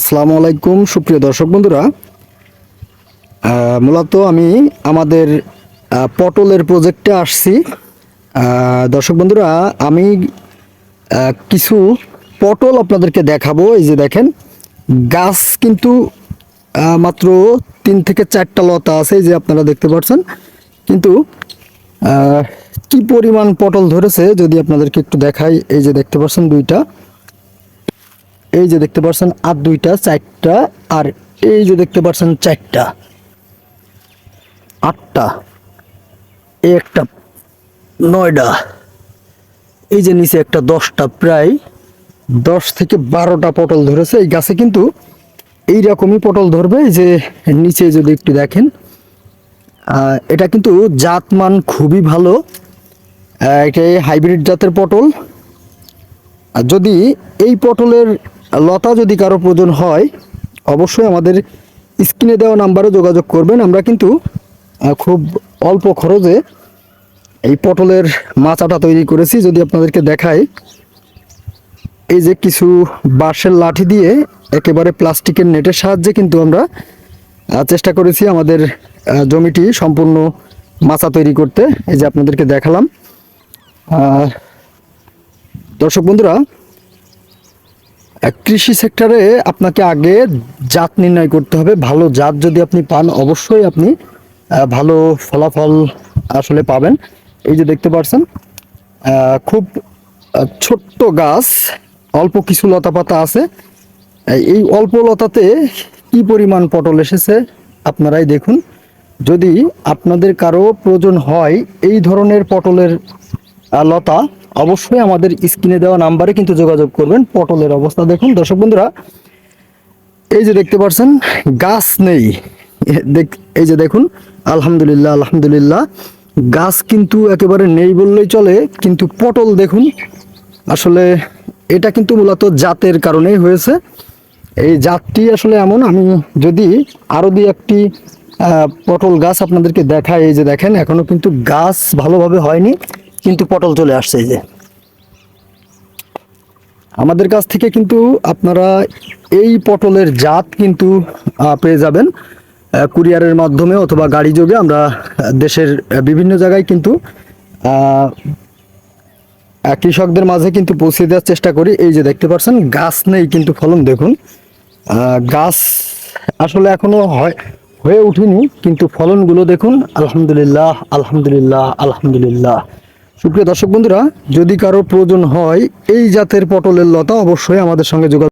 আসসালামু আলাইকুম সুপ্রিয় দর্শক বন্ধুরা। মূলত আমি আমাদের পটলের প্রজেক্টে আসছি। দর্শক বন্ধুরা, আমি কিছু পটল আপনাদেরকে দেখাবো। এই যে দেখেন, গাছ কিন্তু মাত্র 3 থেকে 4টা লতা আছে, এই যে আপনারা দেখতে পাচ্ছেন। কিন্তু কি পরিমাণ পটল ধরেছে যদি আপনাদেরকে একটু দেখাই। এই যে দেখতে পাচ্ছেন দুইটা, এই যে দেখতে পাচ্ছেন আর দুইটা, 4টা, আর এই যে দেখতে পাচ্ছেন 4টা, 8টা, এই একটা 9টা, এই যে নিচে একটা 10টা, প্রায় 10 থেকে 12টা পটল ধরেছে এই গাছে। কিন্তু এইরকমই পটল ধরবে। এই যে নিচে যদি একটু দেখেন, এটা কিন্তু জাতমান খুবই ভালো। এটা হাইব্রিড জাতের পটল। আর যদি এই পটলের লতা যদি কারো প্রয়োজন হয়, অবশ্যই আমাদের স্ক্রিনে দেওয়া নাম্বারে যোগাযোগ করবেন। আমরা কিন্তু খুব অল্প খরচে এই পটলের মাচাটা তৈরি করেছি। যদি আপনাদেরকে দেখাই, এই যে কিছু বাঁশের লাঠি দিয়ে একেবারে প্লাস্টিকের নেটের সাহায্যে কিন্তু আমরা চেষ্টা করেছি আমাদের জমিটি সম্পূর্ণ মাচা তৈরি করতে। এই যে আপনাদেরকে দেখালাম। দর্শক বন্ধুরা, কৃষি সেক্টরে আপনাকে আগে জাত নির্ণয় করতে হবে। ভালো জাত যদি আপনি পান, অবশ্যই আপনি ভালো ফলাফল আসলে পাবেন। এই যে দেখতে পাচ্ছেন, খুব ছোট্ট গাছ, অল্প কিছু লতা পাতা আছে। এই অল্প লতাতে কি পরিমাণ পটল এসেছে আপনারাই দেখুন। যদি আপনাদের কারো প্রয়োজন হয় এই ধরনের পটলের লতা, অবশ্যই আমাদের স্ক্রিনে দেওয়া নাম্বারে কিন্তু যোগাযোগ করবেন। পটলের অবস্থা দেখুন দর্শক বন্ধুরা, এই যে দেখতে পাচ্ছেন গাছ নেই। এই যে দেখুন, আলহামদুলিল্লাহ আলহামদুলিল্লাহ, গাছ কিন্তু একেবারে নেই বললেই চলে। কিন্তু পটল দেখুন, আসলে এটা কিন্তু মূলত জাতের কারণেই হয়েছে। এই জাতটি আসলে এমন। আমি যদি আরো দুই একটি পটল গাছ আপনাদেরকে দেখাই, এই যে দেখেন এখনো কিন্তু গাছ ভালোভাবে হয়নি, কিন্তু পটল চলে আসছে। এই যে আমাদের কাছ থেকে কিন্তু আপনারা এই পটলের জাত কিন্তু পেয়ে যাবেন কুরিয়ারের মাধ্যমে অথবা গাড়ি যোগে। আমরা দেশের বিভিন্ন জায়গায় কিন্তু কৃষকদের মাঝে কিন্তু পৌঁছে দেওয়ার চেষ্টা করি। এই যে দেখতে পাচ্ছেন গাছ নেই, কিন্তু ফলন দেখুন। গাছ আসলে এখনো হয়ে উঠেনি, কিন্তু ফলনগুলো দেখুন। আলহামদুলিল্লাহ আলহামদুলিল্লাহ আলহামদুলিল্লাহ। সুপ্রিয় দর্শক বন্ধুরা, যদি কারো প্রয়োজন হয় এই জাতের পটলের লতা, অবশ্যই আমাদের সঙ্গে যোগাযোগ